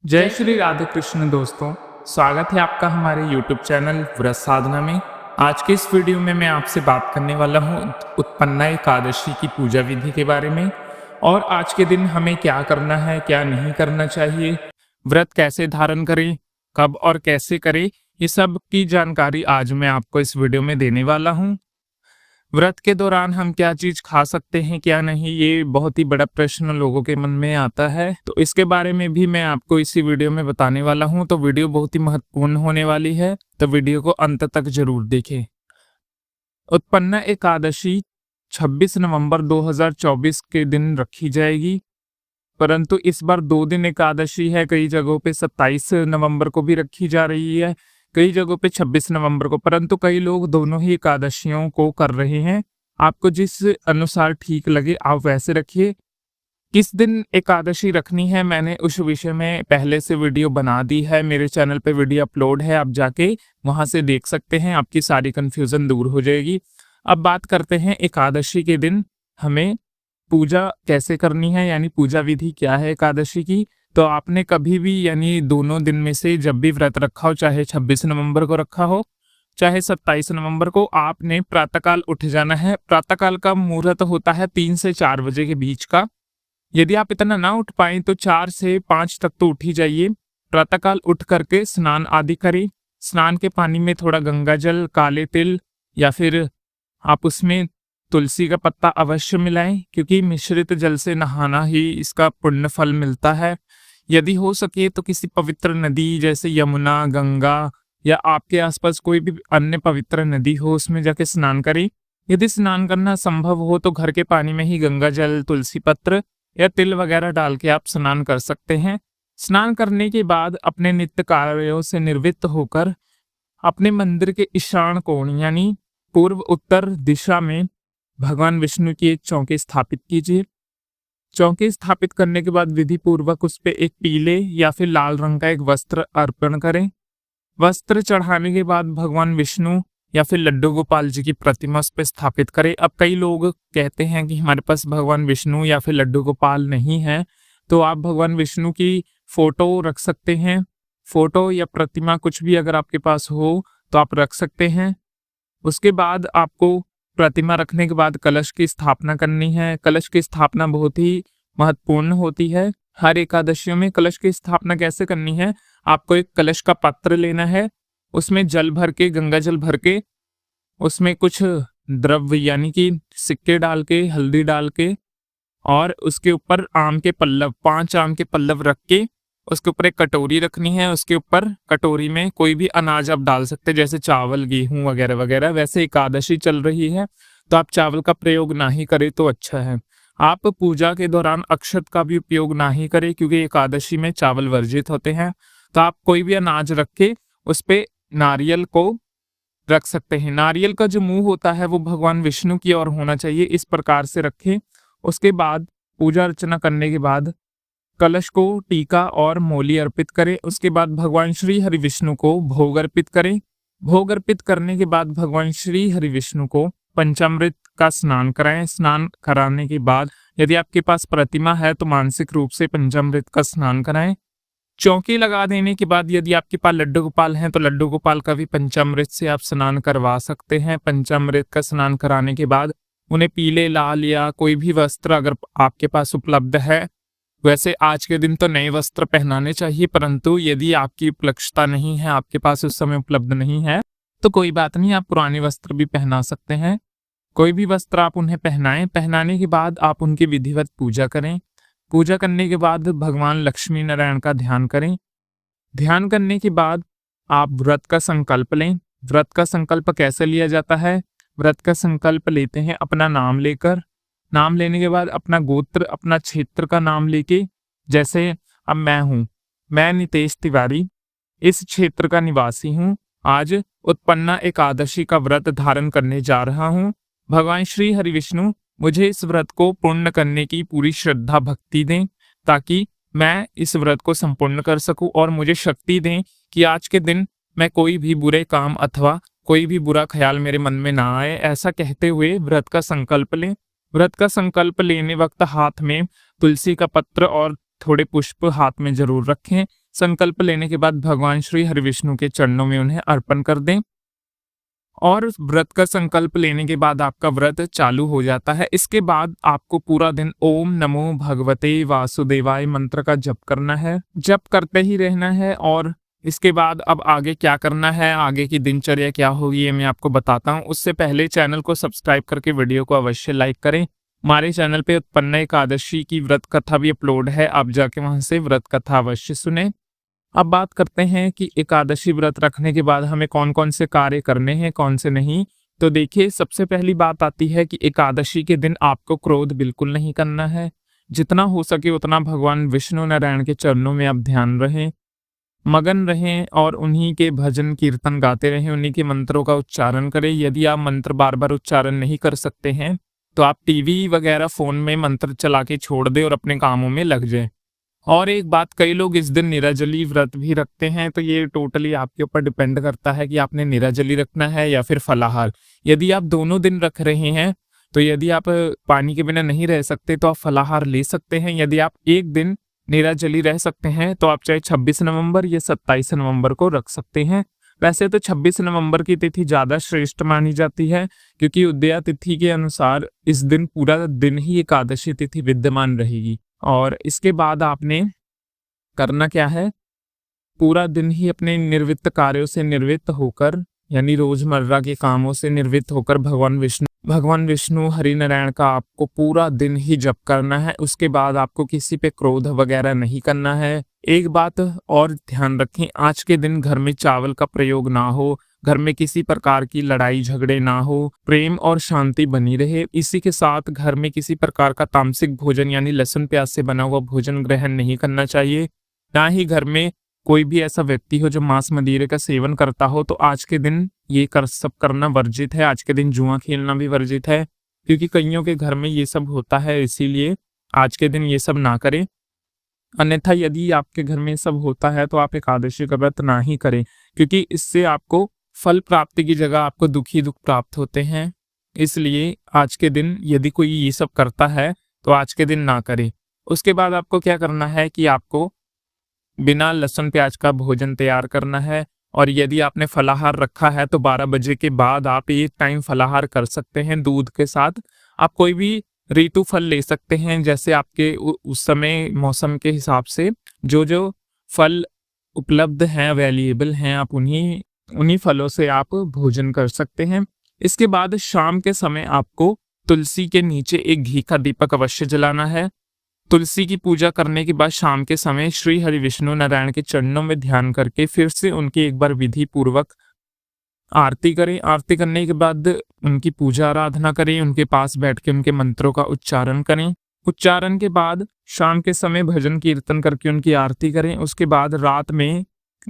जय श्री राधे कृष्ण दोस्तों। स्वागत है आपका हमारे YouTube चैनल व्रत साधना में। आज के इस वीडियो में मैं आपसे बात करने वाला हूँ उत्पन्ना एकादशी की पूजा विधि के बारे में और आज के दिन हमें क्या करना है, क्या नहीं करना चाहिए, व्रत कैसे धारण करें, कब और कैसे करें, ये सब की जानकारी आज मैं आपको इस वीडियो में देने वाला हूँ। व्रत के दौरान हम क्या चीज खा सकते हैं क्या नहीं, ये बहुत ही बड़ा प्रश्न लोगों के मन में आता है, तो इसके बारे में भी मैं आपको इसी वीडियो में बताने वाला हूं। तो वीडियो बहुत ही महत्वपूर्ण होने वाली है, तो वीडियो को अंत तक जरूर देखें। उत्पन्ना एकादशी 26 नवंबर 2024 के दिन रखी जाएगी, परंतु इस बार 2 दिन एकादशी है। कई जगहों पे 27 नवंबर को भी रखी जा रही है, कई जगहों पे 26 नवंबर को, परंतु कई लोग दोनों ही एकादशियों को कर रहे हैं। आपको जिस अनुसार ठीक लगे आप वैसे रखिए। किस दिन एकादशी रखनी है मैंने उस विषय में पहले से वीडियो बना दी है, मेरे चैनल पे वीडियो अपलोड है, आप जाके वहां से देख सकते हैं, आपकी सारी कंफ्यूजन दूर हो जाएगी। अब बात करते हैं एकादशी के दिन हमें पूजा कैसे करनी है, यानी पूजा विधि क्या है एकादशी की। तो आपने कभी भी यानी दोनों दिन में से जब भी व्रत रखा हो, चाहे 26 नवंबर को रखा हो चाहे 27 नवंबर को, आपने प्रातःकाल उठ जाना है। प्रातःकाल का मुहूर्त होता है 3 से 4 बजे के बीच का। यदि आप इतना ना उठ पाए तो 4 से 5 तक तो उठ ही जाइए। प्रातःकाल उठ करके स्नान आदि करें। स्नान के पानी में थोड़ा गंगा जल, काले तिल या फिर आप उसमें तुलसी का पत्ता अवश्य मिलाएं, क्योंकि मिश्रित जल से नहाना ही इसका पुण्य फल मिलता है। यदि हो सके तो किसी पवित्र नदी जैसे यमुना, गंगा या आपके आसपास कोई भी अन्य पवित्र नदी हो उसमें जाके स्नान करें। यदि स्नान करना संभव हो तो घर के पानी में ही गंगा जल, तुलसी पत्र या तिल वगैरह डाल के आप स्नान कर सकते हैं। स्नान करने के बाद अपने नित्य कार्यों से निवृत्त होकर अपने मंदिर के ईशान कोण यानी पूर्व उत्तर दिशा में भगवान विष्णु की एक चौकी स्थापित कीजिए। चौकी स्थापित करने के बाद विधि पूर्वक उस पे एक पीले या फिर लाल रंग का एक वस्त्र अर्पण करें। वस्त्र चढ़ाने के बाद भगवान विष्णु या फिर लड्डू गोपाल जी की प्रतिमा उस पे स्थापित करें। अब कई लोग कहते हैं कि हमारे पास भगवान विष्णु या फिर लड्डू गोपाल नहीं है, तो आप भगवान विष्णु की फोटो रख सकते हैं। फोटो या प्रतिमा कुछ भी अगर आपके पास हो तो आप रख सकते हैं। उसके बाद आपको प्रतिमा रखने के बाद कलश की स्थापना करनी है। कलश की स्थापना बहुत ही महत्वपूर्ण होती है। हर एकादशियों में कलश की स्थापना कैसे करनी है, आपको एक कलश का पात्र लेना है, उसमें जल भर के, गंगा जल भर के, उसमें कुछ द्रव्य यानी कि सिक्के डाल के, हल्दी डाल के और उसके ऊपर आम के पल्लव, 5 आम के पल्लव रख के उसके ऊपर एक कटोरी रखनी है। उसके ऊपर कटोरी में कोई भी अनाज आप डाल सकते हैं, जैसे चावल, गेहूं वगैरह वगैरह। वैसे एकादशी चल रही है तो आप चावल का प्रयोग ना ही करें तो अच्छा है। आप पूजा के दौरान अक्षत का भी उपयोग ना ही करें, क्योंकि एकादशी में चावल वर्जित होते हैं। तो आप कोई भी अनाज रख के उस पे नारियल को रख सकते हैं। नारियल का जो मुंह होता है वो भगवान विष्णु की ओर होना चाहिए, इस प्रकार से रखें। उसके बाद पूजा अर्चना करने के बाद कलश को टीका और मोली अर्पित करें। उसके बाद भगवान श्री हरि विष्णु को भोग अर्पित करें। भोग अर्पित करने के बाद भगवान श्री हरि विष्णु को पंचामृत का स्नान कराएं। स्नान कराने के बाद यदि आपके पास प्रतिमा है तो मानसिक रूप से पंचामृत का स्नान कराएं। चौकी लगा देने के बाद यदि आपके पास लड्डू गोपाल हैं तो लड्डू गोपाल का भी पंचामृत से आप स्नान करवा सकते हैं। पंचामृत का स्नान कराने के बाद उन्हें पीले, लाल या कोई भी वस्त्र अगर आपके पास उपलब्ध है, वैसे आज के दिन तो नए वस्त्र पहनाने चाहिए, परंतु यदि आपकी उपलक्षता नहीं है, आपके पास उस समय उपलब्ध नहीं है, तो कोई बात नहीं, आप पुराने वस्त्र भी पहना सकते हैं। कोई भी वस्त्र आप उन्हें पहनाएं। पहनाने के बाद आप उनकी विधिवत पूजा करें। पूजा करने के बाद भगवान लक्ष्मी नारायण का ध्यान करें। ध्यान करने के बाद आप व्रत का संकल्प लें। व्रत का संकल्प कैसे लिया जाता है? व्रत का संकल्प लेते हैं अपना नाम लेकर। नाम लेने के बाद अपना गोत्र, अपना क्षेत्र का नाम लेके, जैसे अब मैं नितेश तिवारी इस क्षेत्र का निवासी हूँ। आज उत्पन्ना एकादशी का व्रत धारण करने जा रहा हूँ। भगवान श्री हरि विष्णु मुझे इस व्रत को पूर्ण करने की पूरी श्रद्धा भक्ति दें, ताकि मैं इस व्रत को संपूर्ण कर सकूं और मुझे शक्ति दें कि आज के दिन मैं कोई भी बुरे काम अथवा कोई भी बुरा ख्याल मेरे मन में ना आए। ऐसा कहते हुए व्रत का संकल्प लें। व्रत का संकल्प लेने वक्त हाथ में तुलसी का पत्र और थोड़े पुष्प हाथ में जरूर रखें। संकल्प लेने के बाद भगवान श्री हरिविष्णु के चरणों में उन्हें अर्पण कर दें और व्रत का संकल्प लेने के बाद आपका व्रत चालू हो जाता है। इसके बाद आपको पूरा दिन ओम नमो भगवते वासुदेवाय मंत्र का जप करना है, जप करते ही रहना है। और इसके बाद अब आगे क्या करना है, आगे की दिनचर्या क्या होगी, ये मैं आपको बताता हूँ। उससे पहले चैनल को सब्सक्राइब करके वीडियो को अवश्य लाइक करें। हमारे चैनल पे उत्पन्न एकादशी की व्रत कथा भी अपलोड है, आप जाके वहां से व्रत कथा अवश्य सुने। अब बात करते हैं कि एकादशी व्रत रखने के बाद हमें कौन कौन से कार्य करने हैं, कौन से नहीं। तो देखिए, सबसे पहली बात आती है कि एकादशी के दिन आपको क्रोध बिल्कुल नहीं करना है। जितना हो सके उतना भगवान विष्णु नारायण के चरणों में आप ध्यान रहें, मगन रहें और उन्हीं के भजन कीर्तन गाते रहें, उन्हीं के मंत्रों का उच्चारण करें। यदि आप मंत्र बार बार उच्चारण नहीं कर सकते हैं तो आप टीवी वगैरह फोन में मंत्र चला के छोड़ दें और अपने कामों में लग जाएं। और एक बात, कई लोग इस दिन निराजली व्रत भी रखते हैं, तो ये टोटली आपके ऊपर डिपेंड करता है कि आपने निराजली रखना है या फिर फलाहार। यदि आप दोनों दिन रख रहे हैं तो यदि आप पानी के बिना नहीं रह सकते तो आप फलाहार ले सकते हैं। यदि आप एक दिन निराजली रह सकते हैं तो आप चाहे 26 नवंबर या 27 नवंबर को रख सकते हैं। वैसे तो 26 नवंबर की तिथि ज्यादा श्रेष्ठ मानी जाती है, क्योंकि उदया तिथि के अनुसार इस दिन पूरा दिन ही एकादशी तिथि विद्यमान रहेगी। और इसके बाद आपने करना क्या है, पूरा दिन ही अपने निर्वित्त कार्यों से निवृत्त होकर, यानी रोजमर्रा के कामों से निवृत्त होकर भगवान विष्णु हरि नारायण का आपको पूरा दिन ही जप करना है। उसके बाद आपको किसी पे क्रोध वगैरह नहीं करना है। एक बात और ध्यान रखें, आज के दिन घर में चावल का प्रयोग ना हो, घर में किसी प्रकार की लड़ाई झगड़े ना हो, प्रेम और शांति बनी रहे। इसी के साथ घर में किसी प्रकार का तामसिक भोजन यानी लहसुन प्याज से बना हुआ भोजन ग्रहण नहीं करना चाहिए। ना ही घर में कोई भी ऐसा व्यक्ति हो जो मांस मदिरे का सेवन करता हो, तो आज के दिन ये सब करना वर्जित है। आज के दिन जुआ खेलना भी वर्जित है, क्योंकि कईयों के घर में ये सब होता है, इसीलिए आज के दिन ये सब ना करें। अन्यथा यदि आपके घर में सब होता है तो आप एकादशी का व्रत ना ही करें, क्योंकि इससे आपको फल प्राप्ति की जगह आपको दुख प्राप्त होते हैं। इसलिए आज के दिन यदि कोई ये सब करता है तो आज के दिन ना करे। उसके बाद आपको क्या करना है कि आपको बिना लहसुन प्याज का भोजन तैयार करना है। और यदि आपने फलाहार रखा है तो 12 बजे के बाद आप एक टाइम फलाहार कर सकते हैं दूध के साथ। आप कोई भी ऋतु फल ले सकते हैं, जैसे आपके उस समय मौसम के हिसाब से जो जो फल उपलब्ध हैं, अवेलेबल हैं, आप उन्हीं फलों से आप भोजन कर सकते हैं। इसके बाद शाम के समय आपको तुलसी के नीचे एक घी का दीपक अवश्य जलाना है। तुलसी की पूजा करने के बाद शाम के समय श्री हरि विष्णु नारायण के चरणों में ध्यान करके फिर से उनकी एक बार विधि पूर्वक आरती करें। आरती करने के बाद उनकी पूजा आराधना करें, उनके पास बैठ के उनके मंत्रों का उच्चारण करें। उच्चारण के बाद शाम के समय भजन कीर्तन करके उनकी आरती करें। उसके बाद रात में,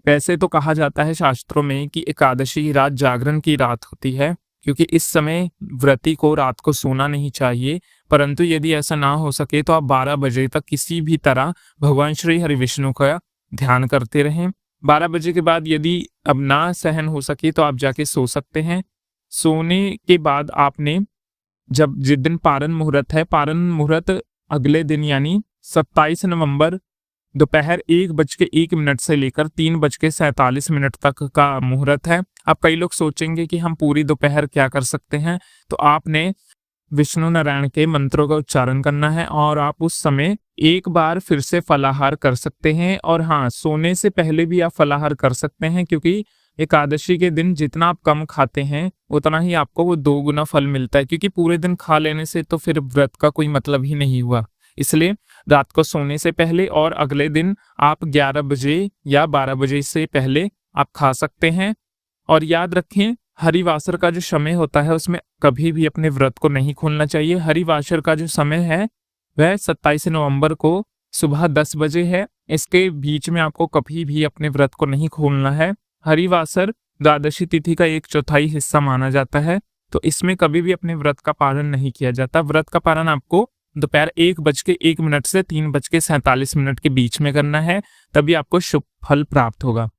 वैसे तो कहा जाता है शास्त्रों में कि एकादशी की रात जागरण की रात होती है, क्योंकि इस समय व्रती को रात को सोना नहीं चाहिए। परंतु यदि ऐसा ना हो सके तो आप 12 बजे तक किसी भी तरह भगवान श्री हरि विष्णु का ध्यान करते रहें। 12 बजे के बाद यदि अब ना सहन हो सके तो आप जाके सो सकते हैं। सोने के बाद आपने, जब जिस दिन पारण मुहूर्त है, पारण मुहूर्त अगले दिन यानी 27 नवंबर दोपहर 1:01 से लेकर 3:47 तक का मुहूर्त है। अब कई लोग सोचेंगे कि हम पूरी दोपहर क्या कर सकते हैं, तो आपने विष्णु नारायण के मंत्रों का उच्चारण करना है और आप उस समय एक बार फिर से फलाहार कर सकते हैं। और हाँ, सोने से पहले भी आप फलाहार कर सकते हैं, क्योंकि एकादशी के दिन जितना आप कम खाते हैं उतना ही आपको वो 2 गुना फल मिलता है, क्योंकि पूरे दिन खा लेने से तो फिर व्रत का कोई मतलब ही नहीं हुआ। इसलिए रात को सोने से पहले और अगले दिन आप 11 बजे या 12 बजे से पहले आप खा सकते हैं। और याद रखें, हरिवासर का जो समय होता है उसमें कभी भी अपने व्रत को नहीं खोलना चाहिए। हरिवासर का जो समय है वह 27 नवंबर को सुबह 10 बजे है। इसके बीच में आपको कभी भी अपने व्रत को नहीं खोलना है। हरिवासर द्वादशी तिथि का 1/4 हिस्सा माना जाता है, तो इसमें कभी भी अपने व्रत का पालन नहीं किया जाता। व्रत का पालन आपको दोपहर 1:01 से 3:47 के बीच में करना है, तभी आपको शुभ फल प्राप्त होगा।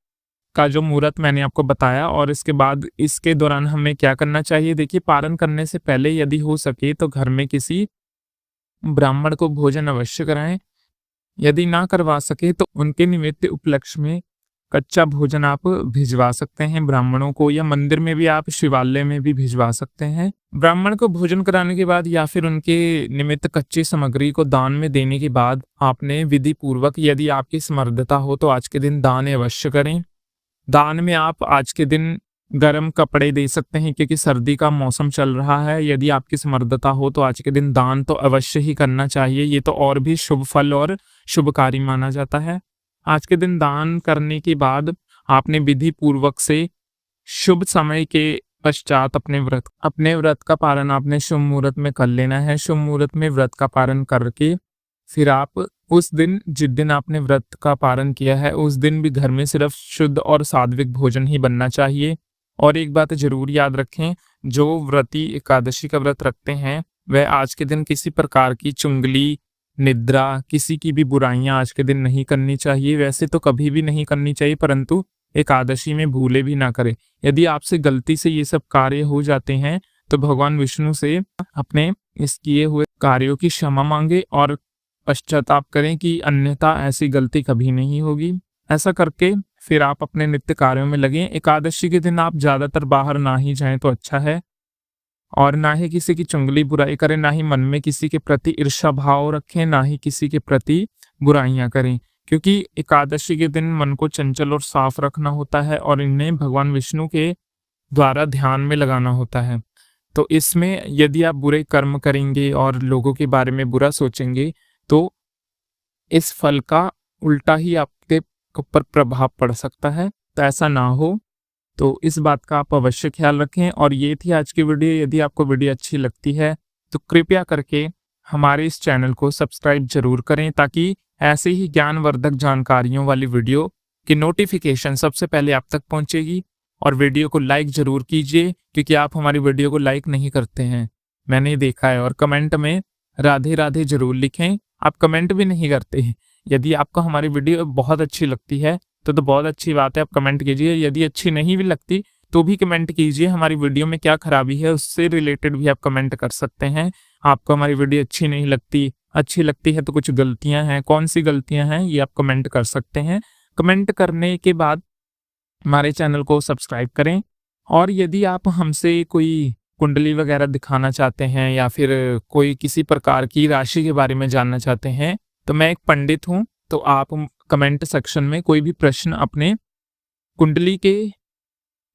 का जो मुहूर्त मैंने आपको बताया, और इसके बाद इसके दौरान हमें क्या करना चाहिए, देखिए, पारण करने से पहले यदि हो सके तो घर में किसी ब्राह्मण को भोजन अवश्य कराएं। यदि ना करवा सके तो उनके निमित्त उपलक्ष्य में कच्चा भोजन आप भिजवा सकते हैं ब्राह्मणों को, या मंदिर में भी आप शिवालय में भी भिजवा सकते हैं। ब्राह्मण को भोजन कराने के बाद या फिर उनके निमित्त कच्ची सामग्री को दान में देने के बाद आपने विधि पूर्वक, यदि आपकी समर्थता हो तो आज के दिन दान अवश्य करें। दान में आप आज के दिन गर्म कपड़े दे सकते हैं क्योंकि सर्दी का मौसम चल रहा है। यदि आपकी समर्थता हो तो आज के दिन दान तो अवश्य ही करना चाहिए, ये तो और भी शुभ फल और शुभकारी माना जाता है। आज के दिन दान करने के बाद आपने विधि पूर्वक से शुभ समय के पश्चात अपने व्रत का पालन आपने शुभ मुहूर्त में कर लेना है। शुभ मुहूर्त में व्रत का पालन करके फिर आप उस दिन, जिस दिन आपने व्रत का पालन किया है, उस दिन भी घर में सिर्फ शुद्ध और सात्विक भोजन ही बनना चाहिए। और एक बात जरूर याद रखें, जो व्रती एकादशी का व्रत रखते हैं वह आज के दिन किसी प्रकार की चुंगली, निद्रा, किसी की भी बुराइयां आज के दिन नहीं करनी चाहिए। वैसे तो कभी भी नहीं करनी चाहिए, परंतु एकादशी में भूले भी ना करें। यदि आपसे गलती से ये सब कार्य हो जाते हैं तो भगवान विष्णु से अपने इस किए हुए कार्यों की क्षमा मांगे और पश्चाताप करें कि अन्यथा ऐसी गलती कभी नहीं होगी। ऐसा करके फिर आप अपने नित्य कार्यों में लगें। एकादशी के दिन आप ज्यादातर बाहर ना ही जाएं तो अच्छा है, और ना ही किसी की चुंगली बुराई करें, ना ही मन में किसी के प्रति ईर्ष्या भाव रखें, ना ही किसी के प्रति बुराइयां करें, क्योंकि एकादशी के दिन मन को चंचल और साफ रखना होता है और इन्हें भगवान विष्णु के द्वारा ध्यान में लगाना होता है। तो इसमें यदि आप बुरे कर्म करेंगे और लोगों के बारे में बुरा सोचेंगे तो इस फल का उल्टा ही आपके ऊपर प्रभाव पड़ सकता है। तो ऐसा ना हो, तो इस बात का आप अवश्य ख्याल रखें। और ये थी आज की वीडियो। यदि आपको वीडियो अच्छी लगती है तो कृपया करके हमारे इस चैनल को सब्सक्राइब जरूर करें, ताकि ऐसे ही ज्ञानवर्धक जानकारियों वाली वीडियो की नोटिफिकेशन सबसे पहले आप तक पहुंचेगी। और वीडियो को लाइक जरूर कीजिए, क्योंकि आप हमारी वीडियो को लाइक नहीं करते हैं, मैंने देखा है। और कमेंट में राधे राधे जरूर लिखें, आप कमेंट भी नहीं करते हैं। यदि आपको हमारी वीडियो बहुत अच्छी लगती है तो बहुत अच्छी बात है, आप कमेंट कीजिए। यदि अच्छी नहीं भी लगती तो भी कमेंट कीजिए। हमारी वीडियो में क्या खराबी है उससे रिलेटेड भी आप कमेंट कर सकते हैं। आपको हमारी वीडियो अच्छी नहीं लगती, अच्छी लगती है तो कुछ गलतियां हैं, कौन सी गलतियां हैं ये आप कमेंट कर सकते हैं। कमेंट करने के बाद हमारे चैनल को सब्सक्राइब करें। और यदि आप हमसे कोई कुंडली वगैरह दिखाना चाहते हैं या फिर कोई किसी प्रकार की राशि के बारे में जानना चाहते हैं, तो मैं एक पंडित हूं, तो आप कमेंट सेक्शन में कोई भी प्रश्न अपने कुंडली के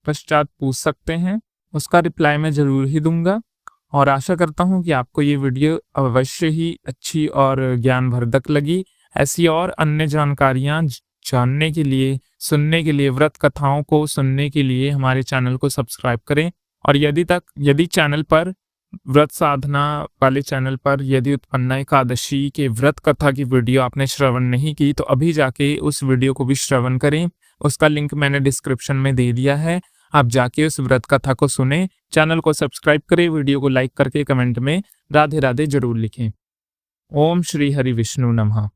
पश्चात पूछ सकते हैं, उसका रिप्लाई मैं जरूर ही दूंगा। और आशा करता हूं कि आपको ये वीडियो अवश्य ही अच्छी और ज्ञानवर्धक लगी। ऐसी और अन्य जानकारियां जानने के लिए, सुनने के लिए, व्रत कथाओं को सुनने के लिए हमारे चैनल को सब्सक्राइब करें। और यदि चैनल पर व्रत साधना वाले चैनल पर यदि उत्पन्ना एकादशी के व्रत कथा की वीडियो आपने श्रवण नहीं की तो अभी जाके उस वीडियो को भी श्रवण करें। उसका लिंक मैंने डिस्क्रिप्शन में दे दिया है, आप जाके उस व्रत कथा को सुने। चैनल को सब्सक्राइब करें, वीडियो को लाइक करके कमेंट में राधे राधे जरूर लिखें। ओम श्री हरि विष्णु नमः।